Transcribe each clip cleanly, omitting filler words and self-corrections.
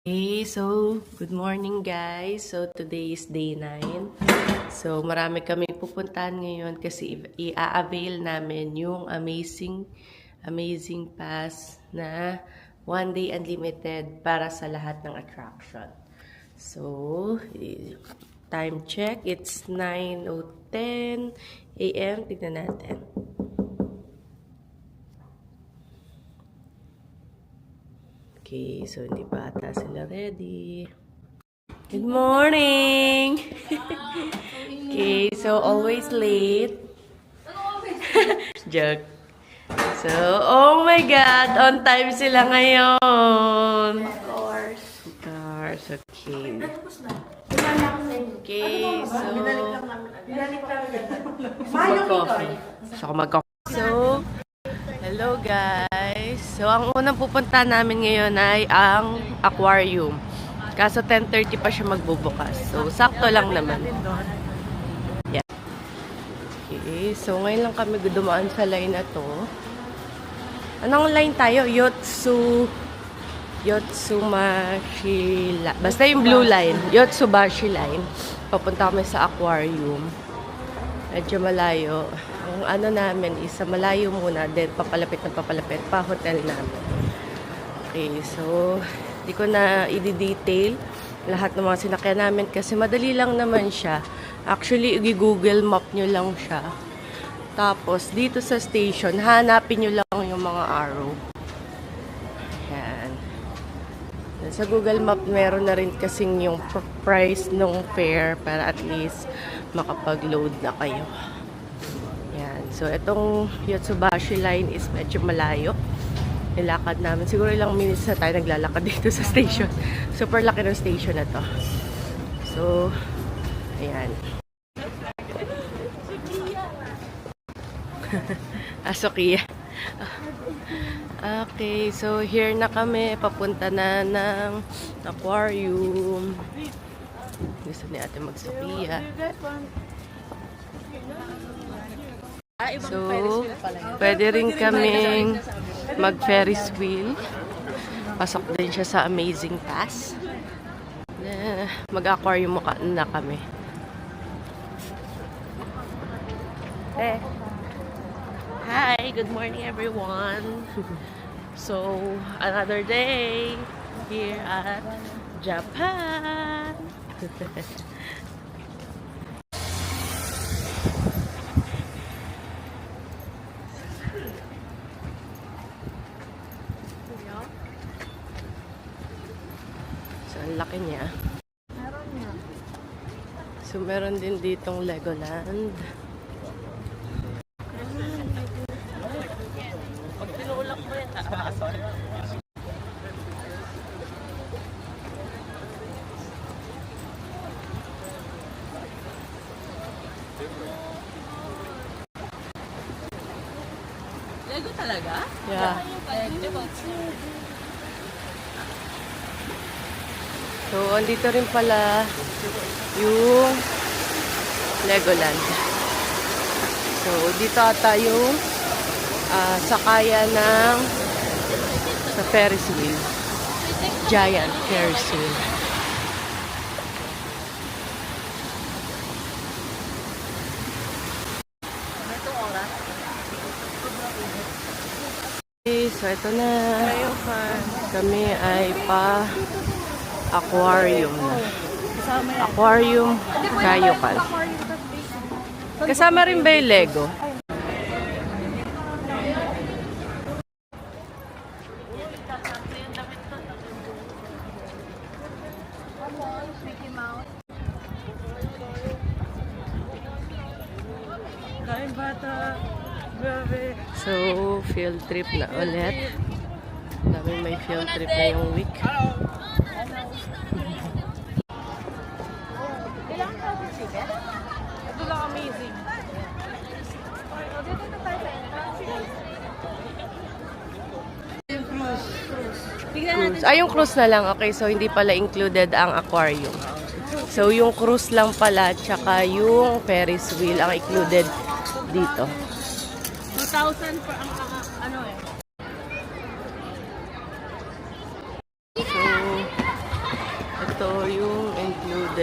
Okay, so good morning guys. So today is day 9. So marami kami pupuntahan ngayon kasi i-avail namin yung amazing pass na 1 day unlimited para sa lahat ng attraction. So time check, it's 9:10 a.m. Tignan natin. Okay, so hindi pa ata sila ready. Good morning! Okay, so always late. Joke. So, oh my God! On time sila ngayon! Of course. Of course, okay. Okay, so... Binalik namin. Mag-coffee. So, hello guys! So, ang unang pupunta namin ngayon ay ang aquarium. Kaso 10:30 pa siya magbubukas. So, sakto lang naman. Yeah. Okay, so ngayon lang kami dumaan sa line na to. Anong line tayo? Yotsubashi line. Basta yung blue line. Yotsubashi line. Papunta kami sa aquarium. Medyo malayo. Ang ano namin is malayo muna. Then papalapit pa hotel namin. Okay, so di ko na i-detail lahat ng mga sinakyan namin kasi madali lang naman siya. Actually, i-Google map nyo lang siya. Tapos, dito sa station, hanapin nyo lang yung mga arrow. Yan. Sa Google Map, meron na rin kasing yung price ng fare para at least makapag-load na kayo. Yan. So, itong Yotsubashi line is medyo malayo. Nilakad namin. Siguro ilang minutes na tayo naglalakad dito sa station. Super laki ng station na to. So, ayan. Sophia. Okay, so here na kami. Papunta na ng aquarium. Gusto ni ate mag-Sophia. So, pwede rin kaming mag-Ferris wheel. Pasok din siya sa Amazing Pass. Mag-aquarium na kami. Hi, good morning everyone. So, another day here at Japan. Ang laki niya. So, meron din ditong Legoland. Pag tinulak mo yan, sorry. Lego talaga? Yeah. So, andito rin pala yung Legoland. So, dito ata yung sakaya ng sa Ferris wheel. Giant Ferris wheel. Okay, so ito na. Kami ay pa aquarium na. Aquarium Kayokan. Kasama rin ba yung Lego? So, field trip na ulit. Dami may field trip na yung week. Ito lang amazing. Cruise. Yung cruise na lang. Okay, so hindi pala included ang aquarium. So, yung cruise lang pala, tsaka yung Ferris wheel ang included dito. 2,000 per ang ano eh. So,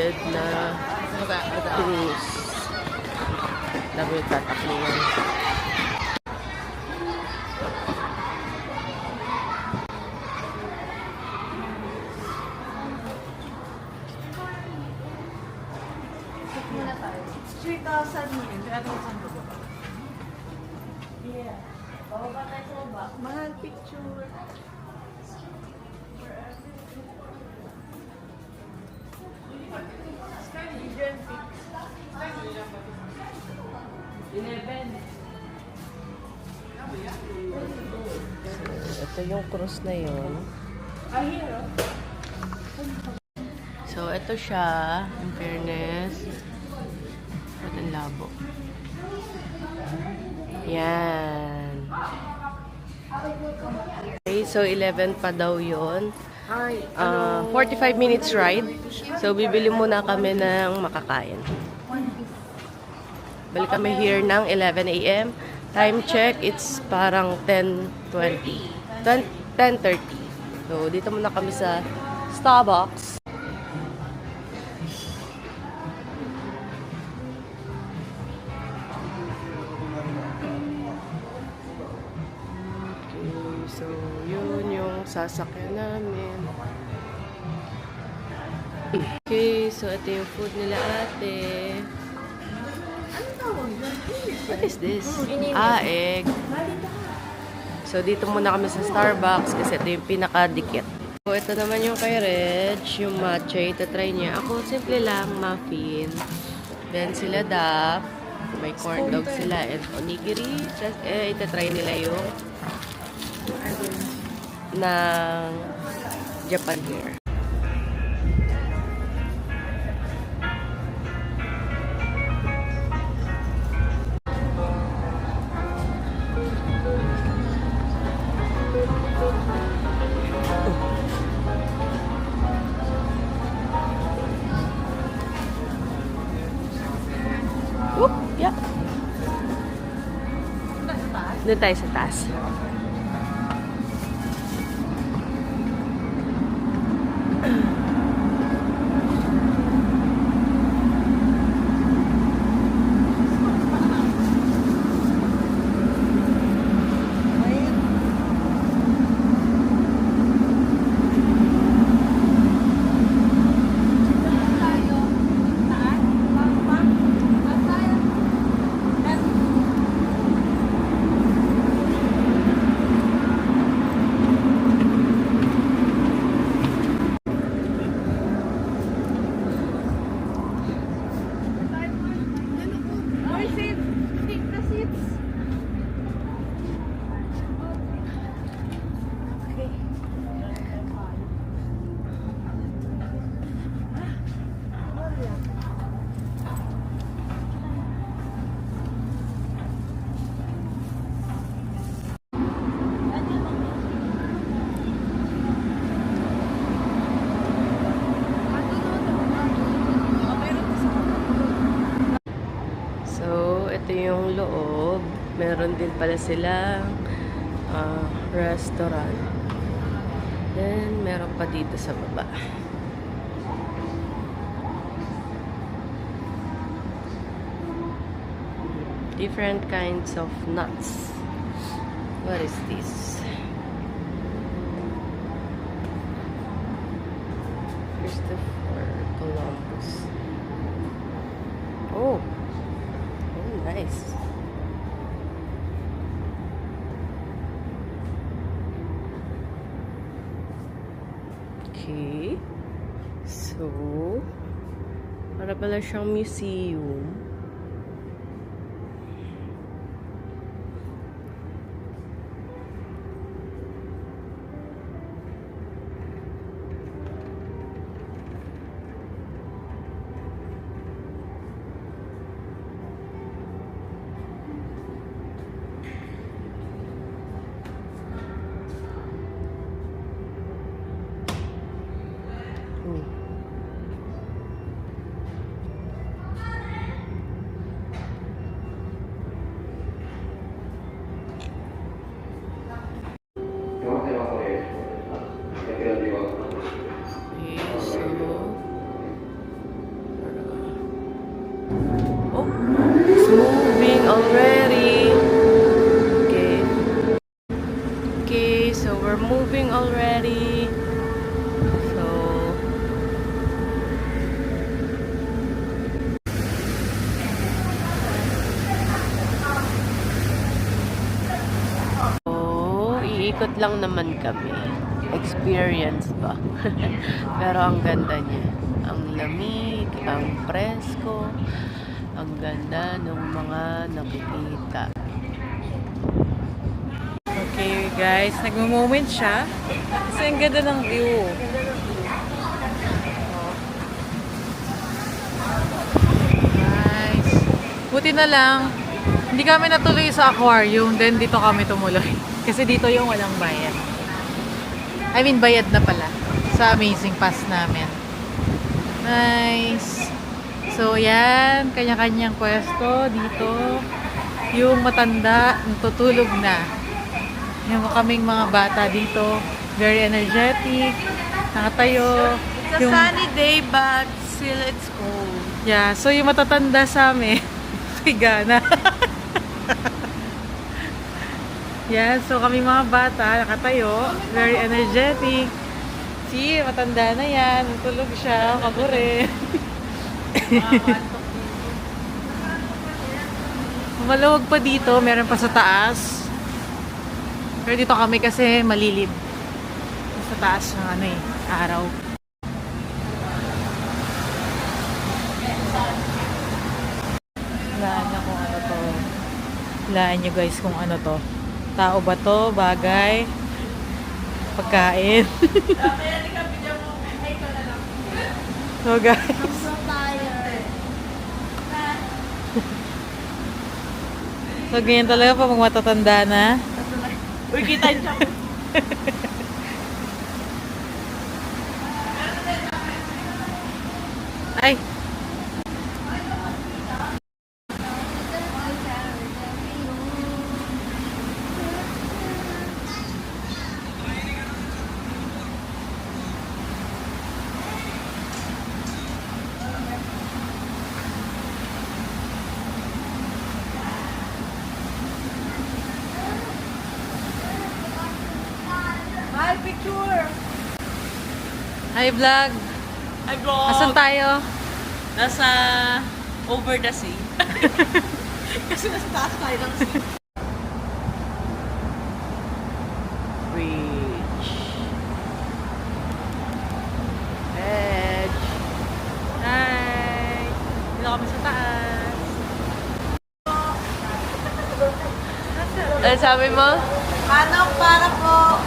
crowded na cruise. Dami yung tatakluhan. Mahal picture. Ito yung cruise na yun. So, ito siya. In fairness. Ba't ang labo? Yan. Okay, so 11 pa daw yun. 45 minutes ride. So, bibili muna kami ng makakain. Balik kami here ng 11 a.m. Time check, it's parang 10:20. 10:30. So, dito muna kami sa Starbucks. Okay, so yun yung sasakyan namin. Okay, so ito yung food nila ate. What is this? Egg. So, dito muna kami sa Starbucks kasi ito yung pinakadikit. So, ito naman yung kay Reg, yung matcha. Ito-try niya. Ako, simple lang, muffin. Then, sila Dap. May corn dog sila and onigiri. Ito-try nila yung ng Japan here. Oop, yeah. Doon tayo sa taas. Ito yung loob. Meron din pala silang restaurant. Then, meron pa dito sa baba. Different kinds of nuts. What is this? Christopher Columbus. Oh! Nice. Okay. So, para pala siyang museum. lang naman kami. Experience ba? Pero ang ganda niya. Ang lamig, ang presko, ang ganda ng mga nakikita. Okay guys, nagmo-moment siya. Kasi ang ganda ng view. Nice. Buti na lang, hindi kami natuloy sa aquarium, then dito kami tumuloy. Kasi dito yung walang bayad. I mean, bayad na pala sa Amazing Pass namin. Nice. So, yan. Kanya-kanyang pwesto dito. Yung matanda, natutulog na. Yung kaming mga bata dito, very energetic, nakatayo. It's a sunny day but still it's cold. Yeah, so yung matatanda sa amin, higana. Yeah, so kami mga bata, nakatayo, very energetic. See, matanda na yan, tulog siya, kabure. Maluwag pa dito, meron pa sa taas. Pero dito kami kasi malilib. Sa taas ng ano eh, araw. Hulaan niyo kung ano to. Hulaan niyo guys kung ano to. Tao ba to? Bagay? Pagkain? So guys. So ganyan talaga pag matatanda na. Uy, kita niyo. Ay! Hi, picture. Hi vlog! Hi, bro. Asan tayo? Nasa over the sea. Kasi nasa taas tayo ng sea. Bridge. Edge. Hi! Dito kami sa taas. Ano sabi mo? Manok para po.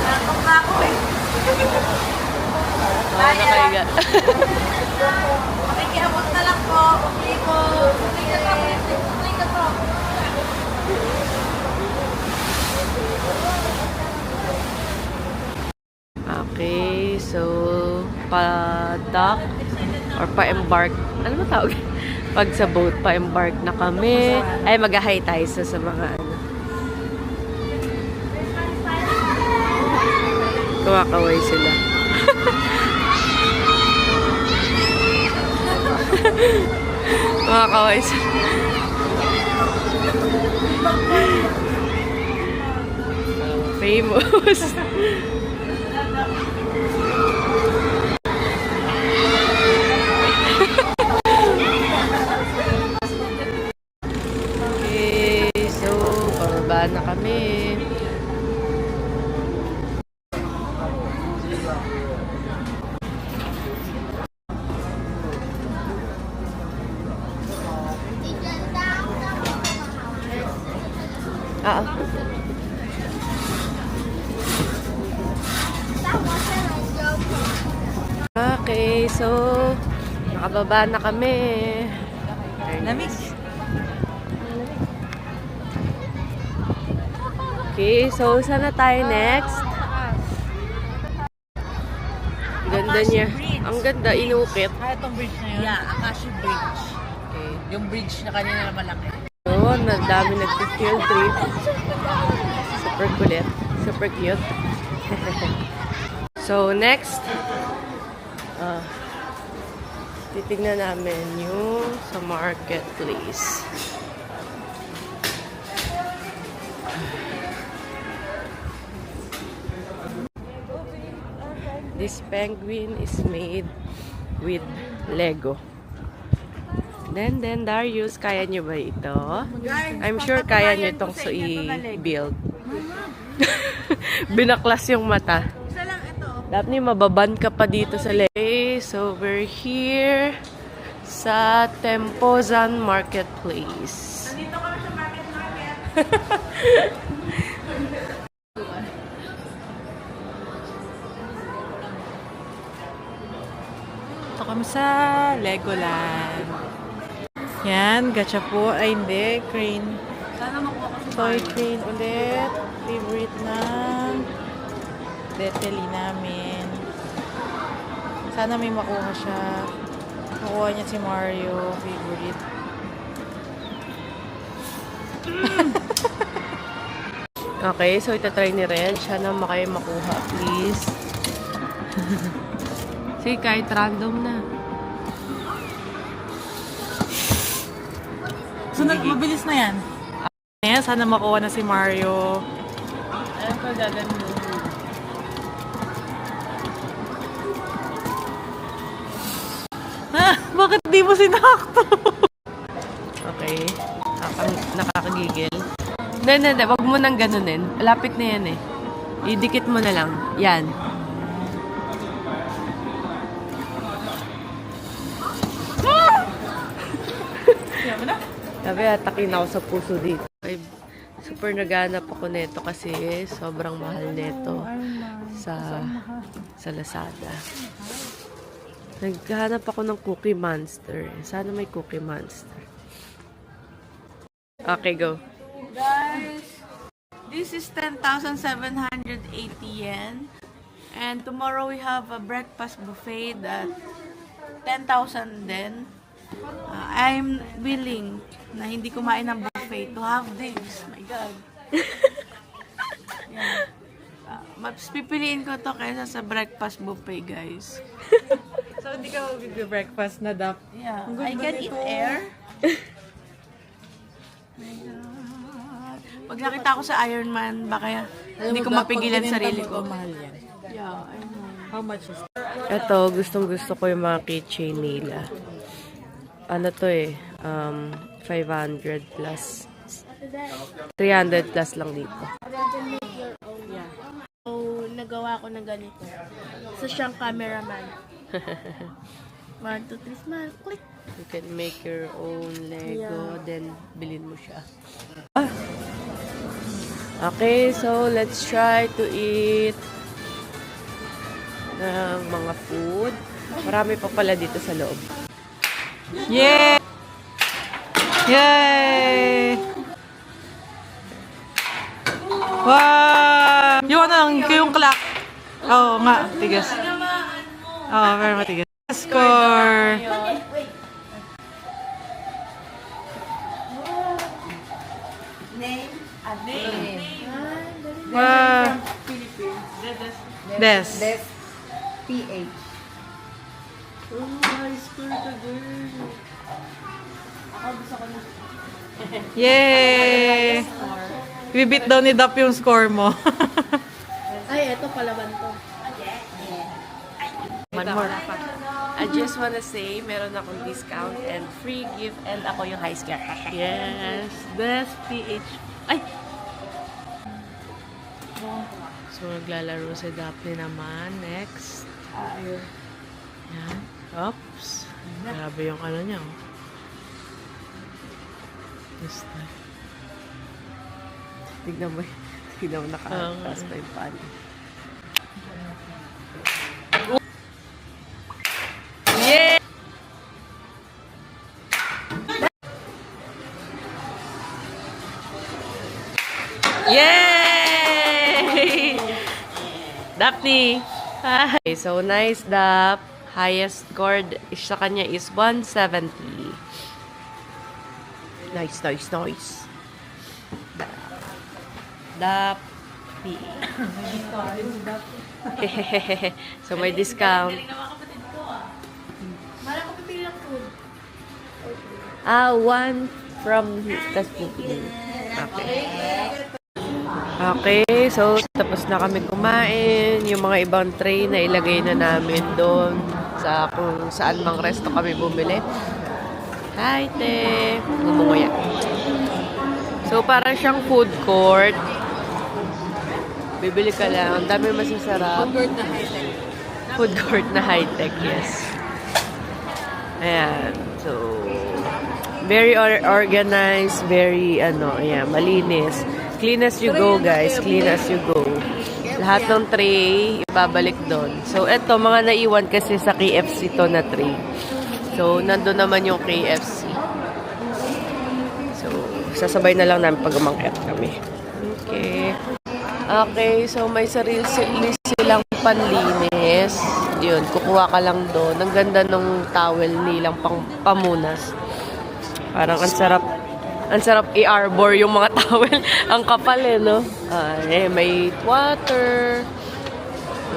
Nantok na ako eh. Nakaiga. Makikiabot na lang po. Okay po. Okay ka po. Okay, so pa-dock or pa-embark. Ano ba tawag? Pag sa boat, pa-embark na kami. Ay, mag-hi tayo sa mga ano. Kumakaway sila. Kumakaway sila. Famous. Okay, so pababa na kami. Ah. Okay, so nakababa na kami. Lamig. Okay, so saan na tayo next? Ganda niya. Ang ganda, inukit. Ah, itong bridge na yun? Yeah, Akashi Bridge. Okay. Yung bridge na kanina na malaki. So, na dami nag-field trip. Super kulit. Super cute. So, next, titignan namin yung sa marketplace. This penguin is made with Lego. Then, Darius, kaya niyo ba ito? I'm sure kaya niyo itong i-build. Binaklas yung mata. Isa lang ito. Daphne, mababan ka pa dito sa leg. Okay, so we're here sa Tempozan Marketplace. Nandito kami sa market. Ito kami sa Legoland. Yan, gacha po. Ay, hindi. Crane. Sana makuha ko sa Toy crane ulit. Favorite ng Deteli namin. Sana may makuha siya. Makuha niya si Mario. Favorite. Okay, so itatry ni Ren. Sana makayo makuha, please. Sige, kahit random na. Sunod, mabilis na yan. Ayan, sana makuha na si Mario. Alam ko gaganda. Bakit di mo sinakto? Okay. Nakakagigil. Hindi. Wag mo nang ganunin. Lapit na yan eh. Idikit mo na lang. Yan. Sabi, atakin ako sa puso dito. Ay, super naghanap ako nito kasi sobrang mahal nito sa Lazada. Naghahanap ako ng Cookie Monster. Sana may Cookie Monster. Okay, go. Guys, this is 10,780 yen. And tomorrow we have a breakfast buffet that 10,000 din. I'm willing na hindi kumain ng buffet to have this. My God. Yeah. Mas pipiliin ko to kaysa sa breakfast buffet, guys. So, hindi ka mag-breakfast na dap. Yeah. I can eat air. My God. Pag nakita ko sa Iron Man, baka hindi ko mapigilan sarili ko. Mahal yan. Yeah, I know. How much is it? Ito, gustong-gusto ko yung mga keychain nila. Ano to eh, 500 plus. 300 plus lang dito. So, nagawa ko ng ganito. Sa siyang cameraman. 1, 2, 3, smile. Click. You can make your own Lego, then bilhin mo siya. Okay, so let's try to eat ng mga food. Marami pa pala dito sa loob. Yay! Yay! Wow! Yung clock. Oo nga, tigas. Oo, very matigas. Score! Wow! Des. PH. Yay! Bibit daw ni Dap yung score mo. Ay, eto palaban to. One more. I just wanna say, meron akong discount and free gift and ako yung high score. Yes, best PH. Ay! So, naglalaro si Daphne naman. Next. Yan. Oops. Grabe yung ano niya. Oh. This time. Tignan mo. Tignan mo nakataas pa yung pan. Yay! Yay! Daphne! Hi! So, nice, Daph. Highest scored sa kanya is 170. Nice. Daph. So, may discount. Mara ko pipili ng food. One from tas pipili. Okay. Okay, so tapos na kami kumain. Yung mga ibang tray na ilagay na namin doon sa kung saan mang resto kami bumili. Excited! Ngumunguya. So, parang siyang food court. Bibili ka lang. Ang dami masasarap. Food court na high-tech, yes. Ayan. So, very organized, very, ayan, malinis. Clean as you go, guys. Clean as you go. Lahat ng tray, ibabalik doon. So, eto, mga naiwan kasi sa KFC to na tray. So, nandun naman yung KFC. So, sasabay na lang namin pag umakyat kami. Okay. Okay, so may sarili silang panlinis. Yun, kukuha ka lang doon. Ang ganda ng towel nilang pamunas. Parang ang sarap i-arbor yung mga towel. Ang kapal no? May water.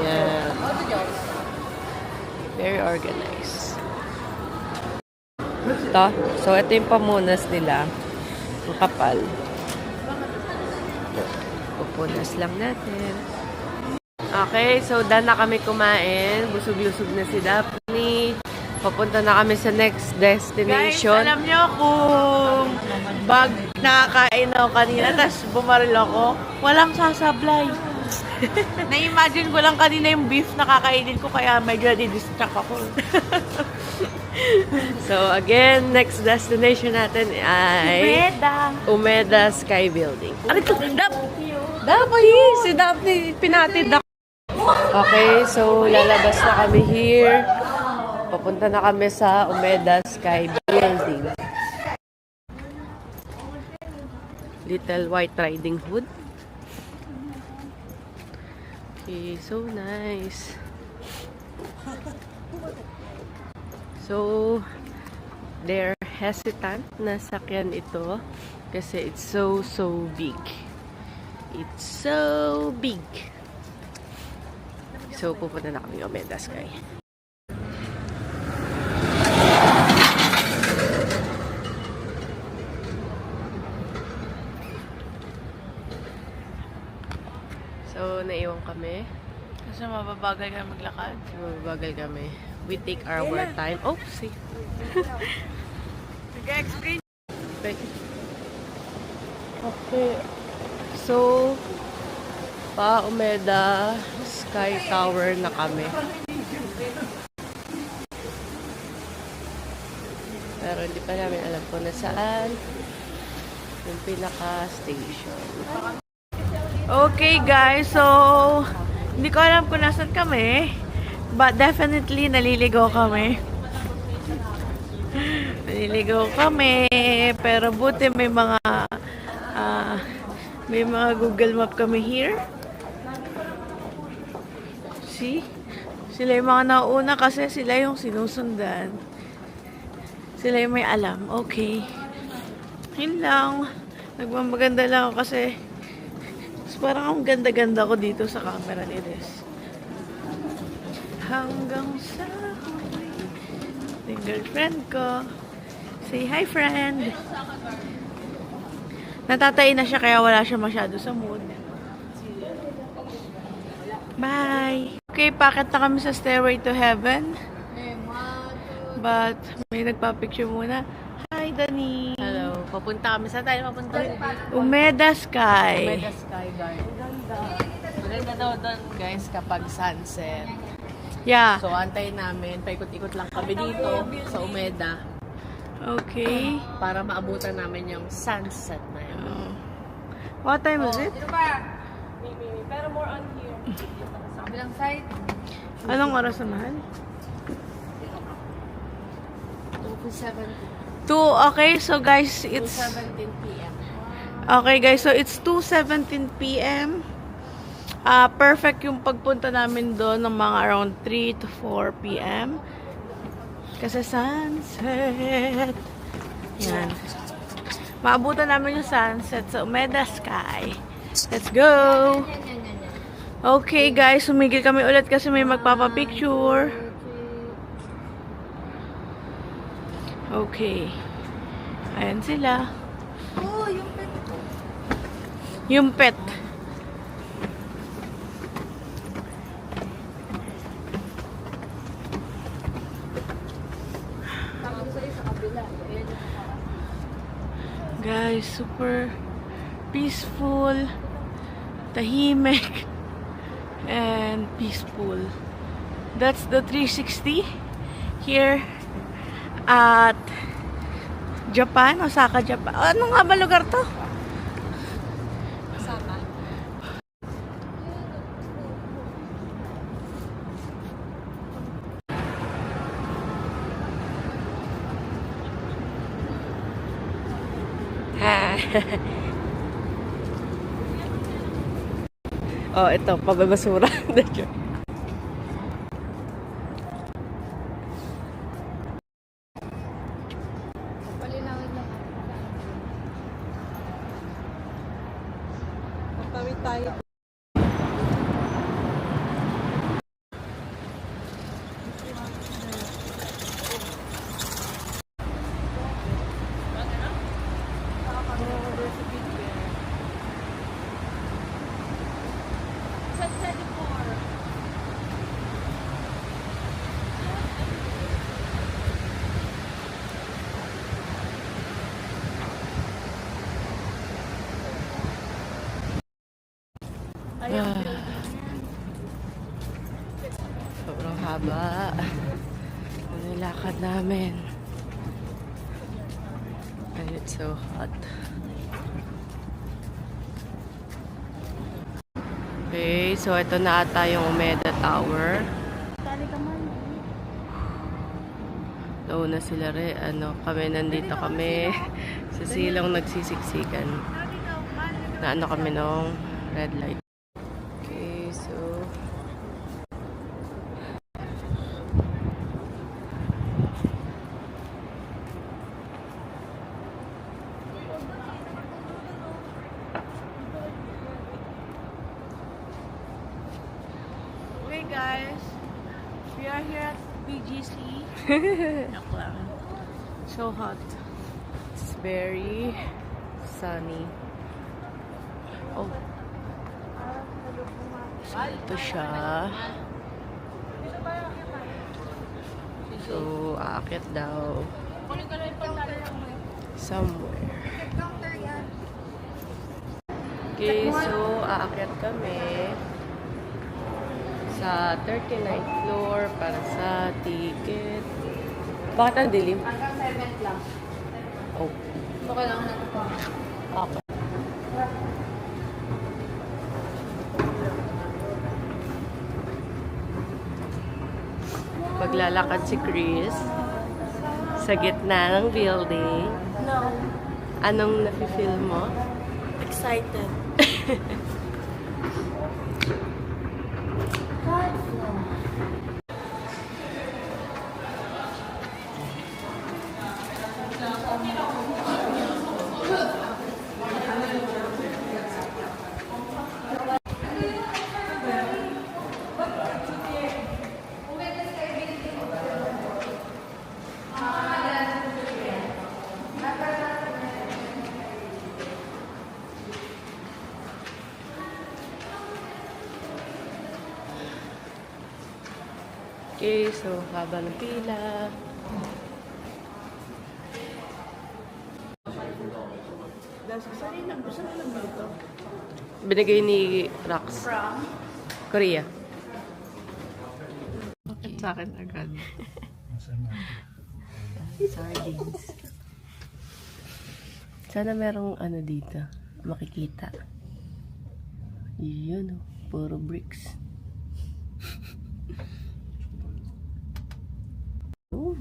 Yeah. Very organized. Ito. So, ito yung pamunas nila. Ang kapal. Pupunas lang natin. Okay, so done na kami kumain. Busog-lusog na si Daphne. Papunta na kami sa next Guys, destination. alam nyo kung nakakain ako kanina, tapos bumaril ako, walang sasablay. Na-imagine ko lang kanina yung beef na kakainin ko, kaya medyo di-distract ako. So again, next destination natin ay Umeda Sky Building. Ano ito? Daphne! Si Daphne, pinatid ako. Okay, so lalabas na kami here. Papunta na kami sa Umeda Sky Building. Little White Riding Hood. Okay, so nice. So, they're hesitant na sakyan ito kasi it's so big. It's so big. So, pupunta na kami Umeda Sky. So, naiwan kami. Kasi mababagal ka maglakad. Mabagal kami. We take our time. Oh, see. Nag-explain. Okay. So, pa Umeda Sky Tower na kami. Pero hindi pa namin alam kung nasaan yung pinaka-station. Okay guys, so hindi ko alam kung nasan kami, but definitely naliligaw kami. Naliligaw kami, pero buti may mga Google Map kami here. See? Sila yung mga nauna kasi sila yung sinusundan. Sila yung may alam. Okay. Yun lang. Nagmamaganda lang ako kasi parang ang ganda-ganda ko dito sa camera ni Des. Hanggang sa yung girlfriend ko. Say hi, friend. Natatay na siya kaya wala siya masyado sa mood. Bye! Okay, pakit na kami sa Stairway to Heaven. But may nagpa-picture muna. Hi, Dani! Hello. Papunta kami. Saan tayo papunta? Umeda Sky. Umeda Sky Garden. Maganda daw doon, guys, kapag sunset. Yeah. So, antayin namin. Paikot-ikot lang kami dito sa Umeda Okay. para maabutan namin yung sunset na yun. What time is it? Pero more on here. Sa kabilang side. Anong oras na mahal? 2:17 Okay, so guys, it's... p.m. Okay guys, so it's 2:17 p.m. Perfect yung pagpunta namin doon ng mga around 3 to 4 p.m. Kasi sunset. Yan. Maabutan namin yung sunset sa Umeda Sky. Let's go! Okay guys, sumigil kami ulit kasi may magpapapicture. Okay. Ayan sila. Oh, yung pet. Yung pet. guys. Super peaceful, tahimik, and peaceful. That's the 360 here at Japan, Osaka, Japan. Ano nga ba lugar to? Osaka. Oh, ito, pababasura. Magtawid tayo. Sobrang haba. Ang nilakad namin. And it's so hot. Okay, so ito na ata yung Umeda Tower. Nauna sila rin. Kami nandito kami sa silong nagsisiksikan. Na kami nung red light. Okay, so Okay guys, we are here at BGC. Joke lang. So hot. it's very sunny. Oh. So, ito siya. So, aakyat daw. Somewhere. Okay, so aakyat kami sa 39th floor para sa ticket. Bakit ang dilim? Hanggang 7 lang. Oh, Okay lang na ito. okay. Maglalakad si Chris sa gitna ng building. No, Anong nafe-feel mo? excited. Okay, so haba ng pila. Saan lang dito? Binigay ni Rax. From? Korea. Bakit sa akin agad? Sardines. Sana merong ano dito. Makikita. Yun oh. Puro bricks. Ooh.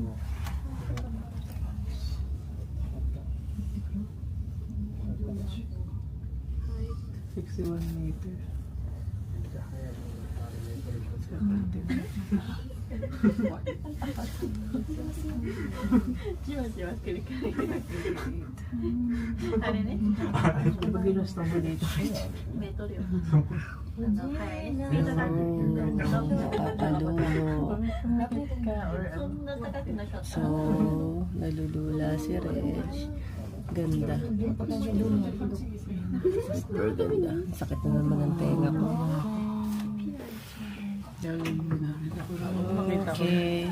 So, nalulula si Reg. Ganda. Super ganda. Sakit na naman ang tenga ko. Okay.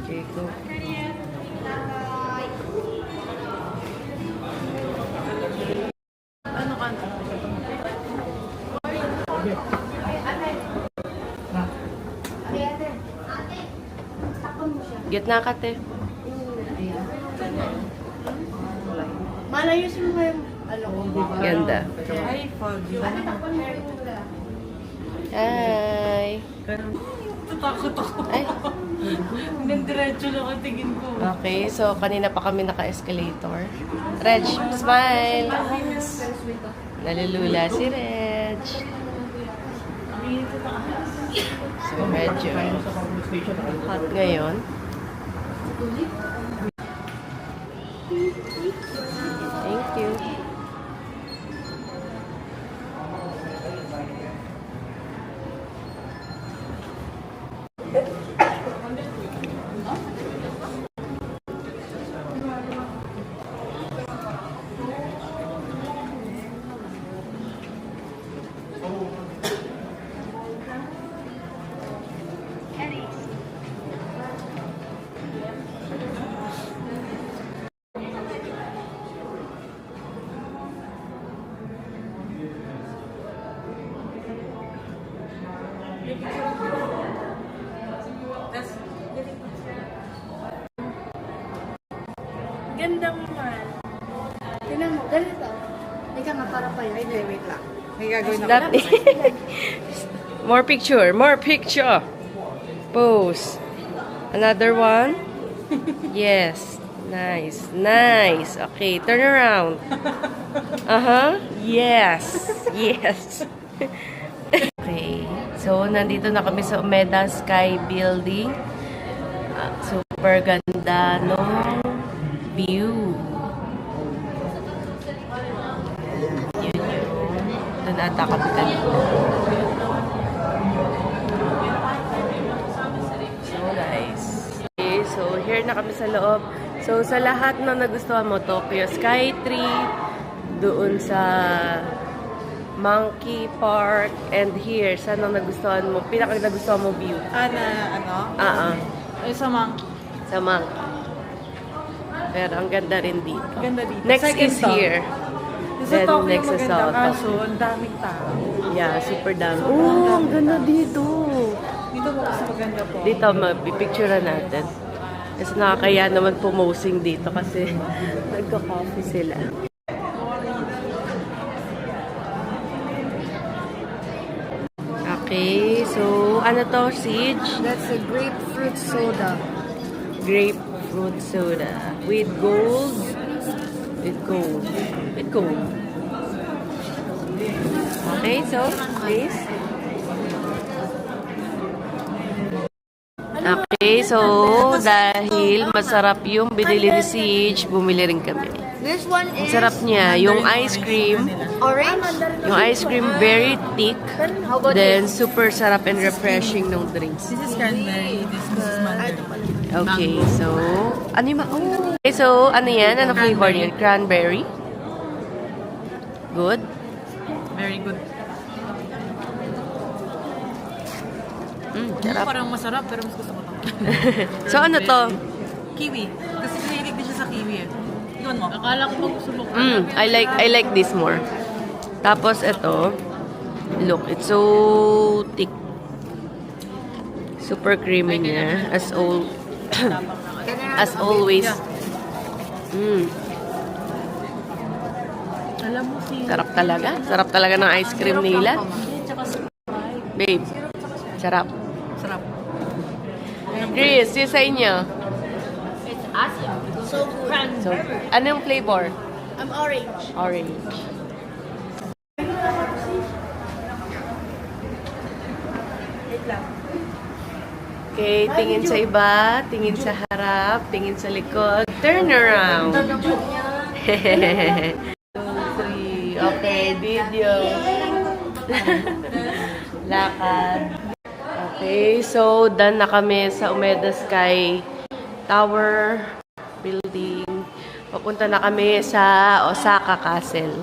Okay, go. Gitna ka, te. Malayos mo yung ano ko. Ganda. Ay, foggy. Hi. Tatakot ako. Ay. Diretso lang ang tingin ko. Okay, so kanina pa kami naka-escalator. Reg, smile. Nalulula si Reg. So, medyo hot ngayon. Thank you. Ganda mo man. Tingnan mo, ganito. Ika nga, para pa yun. Ay, wait lang. May gagawin ako. That more picture, more picture. Pose. Another one. Yes. Nice. Nice. Okay, turn around. Uh-huh. Yes. Yes. Okay. So, nandito na kami sa Umeda Sky Building. Super ganda no view. Yun yun. Doon ata kami kanina. So nice. Okay, so here na kami sa loob. So sa lahat na nagustuhan mo, Tokyo Sky Tree, doon sa Monkey Park, and here, saan ang nagustuhan mo? Pinaka nagustuhan mo view? Ano? Ay, sa monkey. Sa Monkey. Pero ang ganda rin dito. Ganda dito. Next Second is to. here. Sa Then Tokyo next is maganda, sa kaso ang daming tao. Yeah, super dami. Oh, ang ganda dito. Dito mo kasi maganda po. Dito, mapipicturean natin. Kasi nakakaya naman pumosing dito kasi nagka-coffee sila. Okay, so ano to, Siege? That's a grapefruit soda. Grapefruit soda. With gold. With gold. With gold. Okay, so, please. Okay, so, dahil masarap yung binili ni Siege, bumili rin kami. This one Ang is sarap niya, yung ice cream, orange. yung ice cream very thick, How about then super sarap and refreshing ng drinks. This is cranberry. This is mandarin. Okay, so, ano yung okay, so, ano yan? Ano flavor yan? Cranberry? Good? Very good. Sarap. Parang masarap, pero mas gusto ko to. So, ano to? Kiwi. Kasi nahilig din siya sa kiwi eh. Iwan mo. Akala ko ba gusto mo. I like this more. Tapos, ito. Look, it's so thick. Super creamy niya. As always. Alam mo si... Sarap talaga. Sarap talaga ng ice cream nila. Babe, sarap. Sarap. Chris, yung sa inyo. It's awesome. So good. So, anong flavor? Orange. Orange. Okay, tingin sa iba, tingin sa harap, tingin sa likod. Turn around. 2, 3. Okay, video. Lakad. Okay, so done na kami sa Umeda Sky Tower building. Papunta na kami sa Osaka Castle.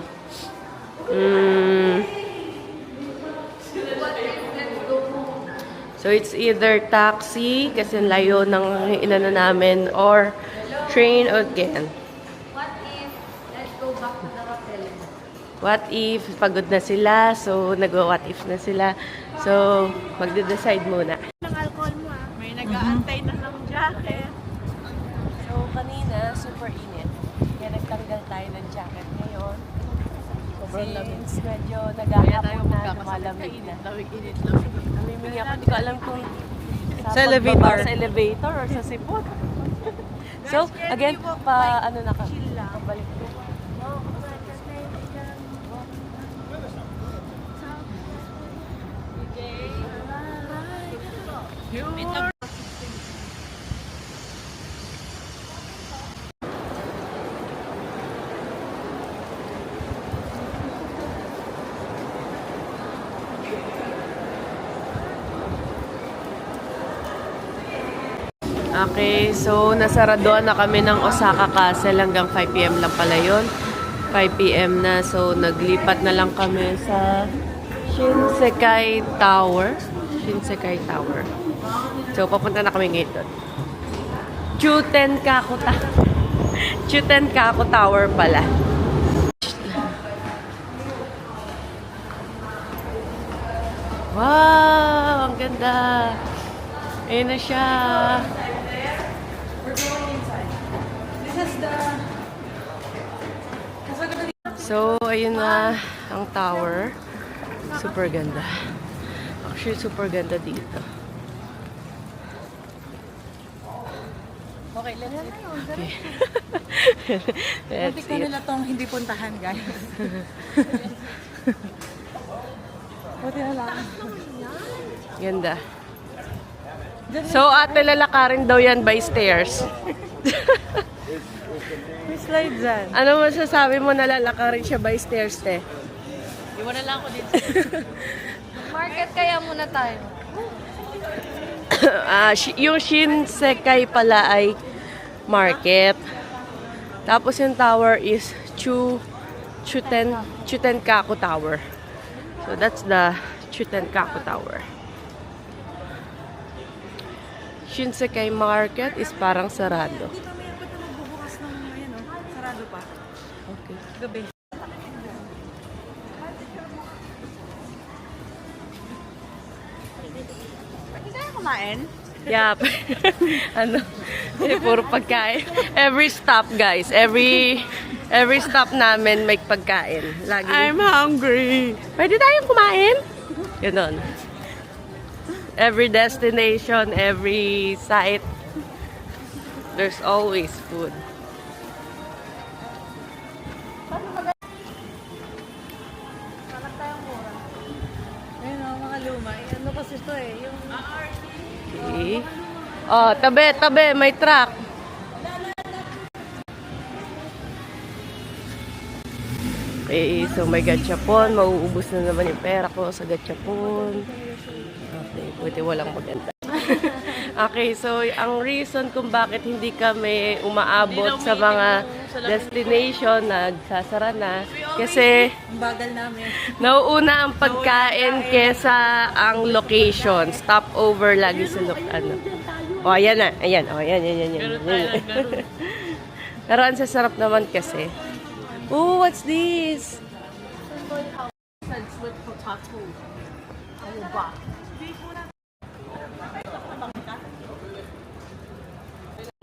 So it's either taxi kasi layo ng inano namin or train again. What if let's go back to the hotel? what if, pagod na sila, so nag-what if na sila. So, magde-decide muna. Ng alcohol mo ah. May nag-aantay na ng jacket. So, kanina, super init. Kaya nagtanggal tayo ng jacket ngayon. Sobrang lamig. Medyo naghahapon na, malamig na. Lamig-init. Namimili ako, hindi ko alam kung Sa elevator. pagbaba sa elevator or sa sipot. So, again, ano na kami. Pabalik ko. Okay, so nasaraduan na kami ng Osaka Castle hanggang 5 p.m. lang pala yun. 5 p.m. na, so naglipat na lang kami sa Shinsekai Tower. Shinsekai Tower. So papunta na kami ngayon doon. Chutenkaku Tower pala. Wow! Ang ganda! Ayun na siya. So, ayun na ang tower. Super ganda. Actually, super ganda dito. Okay, let's see. Okay. Let's Muntik na see. nila tong hindi puntahan, guys. Buti na lang. Ganda. So, ate, lalakarin daw yan by stairs. May slide dyan. Ano masasabi mo na lalakarin siya by stairs, te? Iwan na lang ako dito. Market kaya muna tayo. Yung Shinsekai pala ay market. Tapos yung tower is Chutenkaku Tower. So that's the Chutenkaku Tower. Shinsekai Market is parang sarado. Hindi kami dapat na magbubukas ng sarado pa. Okay. Gabi. Hindi tayo kumain? Yep. Ano? Puro pagkain. Every stop, guys. Every stop namin may pagkain. Lagi. I'm hungry. Pwede tayong kumain? Ganon. Every destination, every site, there's always food. Ayun o, mga luma. Ano kasi ito eh, yung... Okay. Oh, tabi, may truck. Okay, so may gachapon. Mauubos na naman yung pera ko sa gachapon. Okay, buti walang maganda. Okay, so ang reason kung bakit hindi kami umaabot sa mga destination, nagsasara na. Kasi Ang bagal namin. nauuna ang pagkain kesa ang location. Stopover lagi sa ano. O, ayan na. Ayan. O, ayan. Pero ang sasarap naman kasi. Oh, what's this?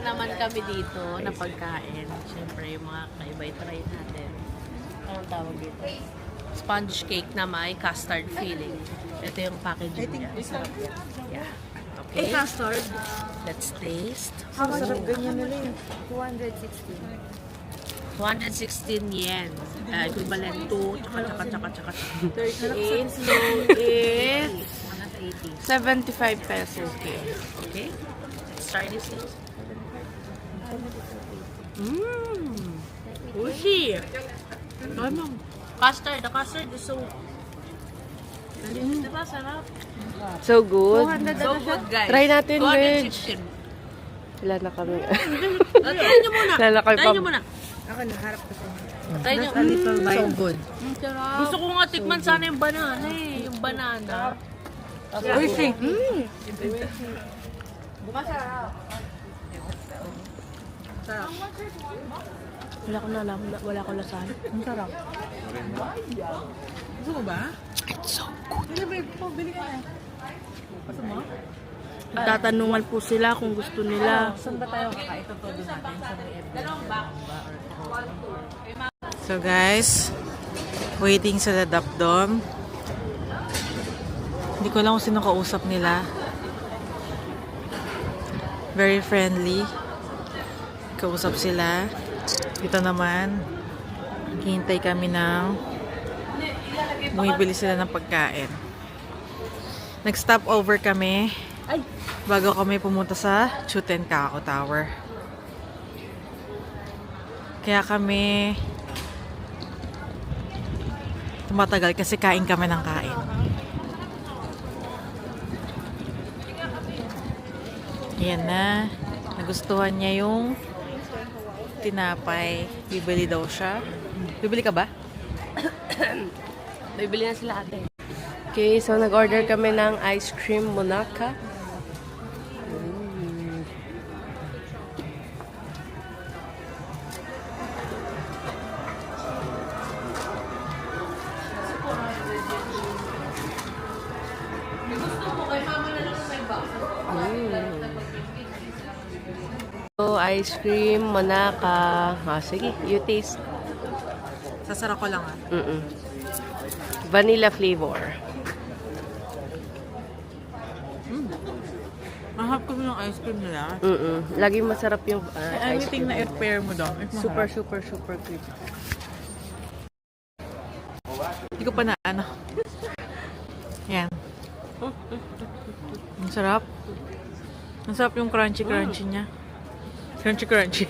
Naman kami dito na pagkain. Siyempre, yung mga kaibay try natin. Anong tawag dito? Sponge cake na may custard filling. Ito yung packaging niya. Yeah. Okay. Custard. Let's taste. Sarap ganyan nila yun. 216. 116 yen. Equivalent to tsaka. 38. So, it's 75 pesos. Okay? Let's try this. Ushi! Ano? Custard. The custard is so... Diba? Sarap. So good. So good, guys. Try natin, Reg. 216. Wala na kami. Try nyo muna. Wala na kami Try nyo muna. Ako naharap ko sa Try nyo. So good. Gusto ko nga tikman sana yung banana eh. Yung banana. Uy, see. Wala ko na alam, wala ko lasan. Ang sarap. Gusto mo ba? It's so good. Hindi, babe. Bili ka na. Gusto mo? Tatanungan po sila kung gusto nila. Saan ba tayo kakain? Ito todo natin sa may So guys, waiting sa Ladapdom. Hindi ko lang kung sino kausap nila. Very friendly. Kausap sila. Dito naman, hihintay kami ng bumibili sila ng pagkain. Nag-stop over kami bago kami pumunta sa Chutenkako Tower. Kaya kami tumatagal kasi kain kami ng kain. Yan na. Nagustuhan niya yung tinapay. Bibili daw siya. Bibili ka ba? Bibili na sila ate. Okay, so nag-order kami ng ice cream Monaca. So, ice cream Monaca. Sige, you taste. Sasara ko lang Vanilla flavor. Mahap ko yung ice cream nila. Laging masarap yung ice Anything cream. na i-pair mo daw. Super good. Hindi ko pa na ano. Yan. Ang sarap. Ang sarap yung crunchy niya. Crunchy.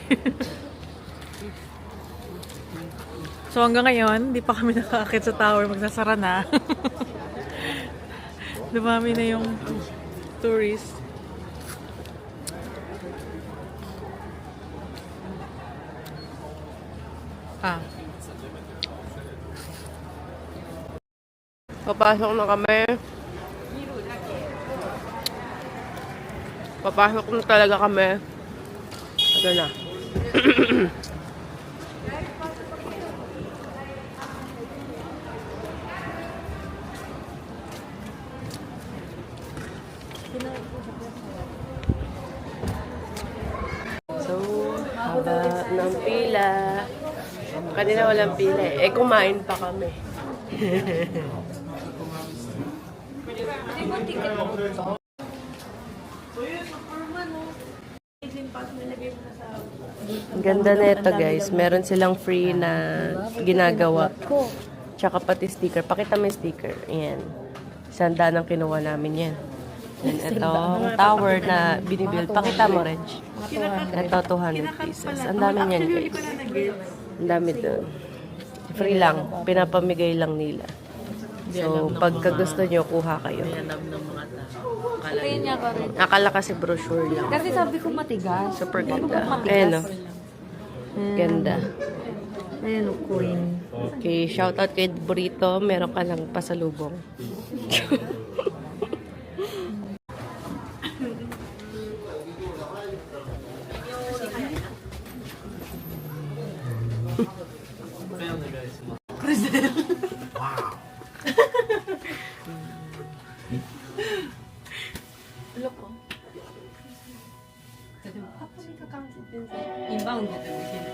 So hanggang ngayon, hindi pa kami nakakakit sa tower. Magsasara na. Dumami na yung tourist. Papasok na kami. Papasok na talaga kami. Ito na. So, haba ng pila. Kanina walang pila eh. Kumain pa kami. Ang ganda na ito guys. Meron silang free na ginagawa. Tsaka pati sticker. Pakita mo yung sticker. Ayan. 100 ang kinuha namin yan. And itong tower na binibuild. Pakita mo, Reg. Ito, 200 pieces. Ang dami niyan guys. Ang dami doon. Free lang. Pinapamigay lang nila. So, pagka gusto nyo, kuha kayo. Kaya niya ka rin. Akala kasi brochure lang. Kasi sabi ko matigas. Super ganda. Ayan o. Ganda. Ayan o, coin. Okay, shoutout kay Burrito. Meron ka ng pasalubong.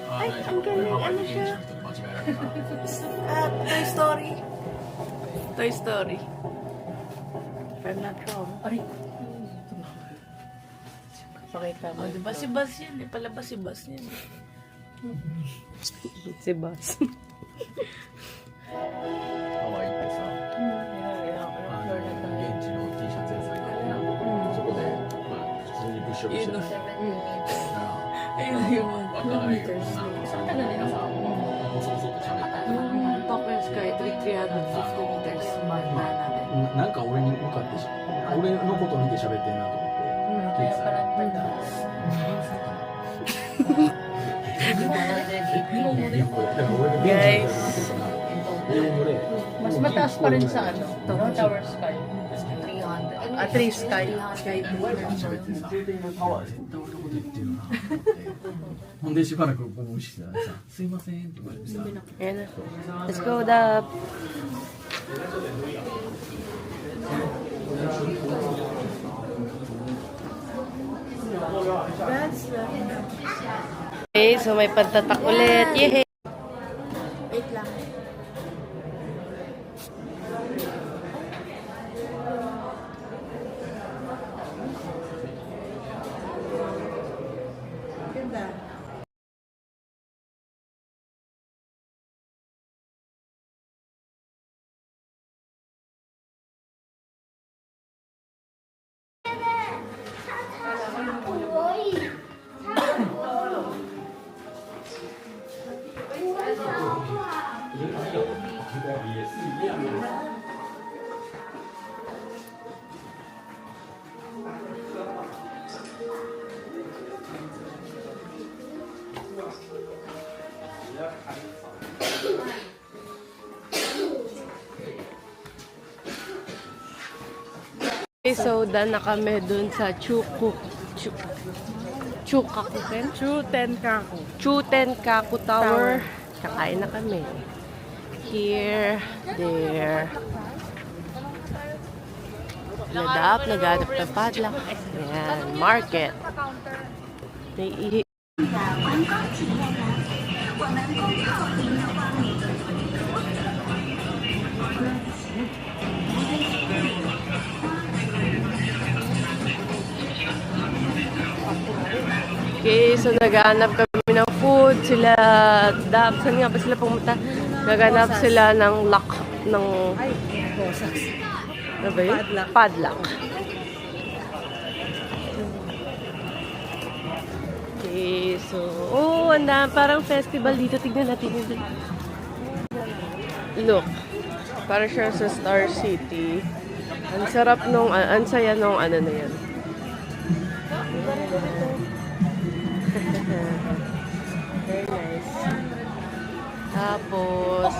Ay, ang galing. Ano siya? Toy Story. Toy Story. If I'm not wrong. Ay. Pakita mo. Oh, diba si Buzz yan eh. Palabas si Buzz yan. Si Buzz. ハワイってさ、現地の T シャツ屋さんがあってな、そこで、まあ、普通に物色してたり、Ayun yung若い女の子さんとか皆さんもボソボソと喋ってて、 Tokyo Sky 350 meters mark na natin. なんか俺に向かって俺のこと見て喋ってんなと思って聞いてたら、日本語で俺の現地の人だなってたな。日本語で Mas mataas pa rin sa ano, Tower Sky. 300. あ、3 Sky. 喋ってさ、停電のタワーで絶対俺のこと言ってるなってほんでしばらく僕も無視してたらさ、すいませんって言われてさ、 Ayan na. Let's go, Dap. Okay, so may pantatak ulit. Yehey! Wait lang. Ganda. Okay, so done na kami dun sa Chukakuken? Chutenkaku Tower. Kakain na kami. Here, there. Naghanap ng padlock. Ayan, market. May Okay, so naghahanap kami ng food. Sila, saan nga ba sila pumunta? Naghahanap sila ng lock, ng... Ano ba yun? Padlock. Okay, so... Oh, parang festival dito. Tignan natin yun. Look. Para siya sa Star City. Ang sarap nung... Ang saya nung ano na yan. Very nice. Tapos,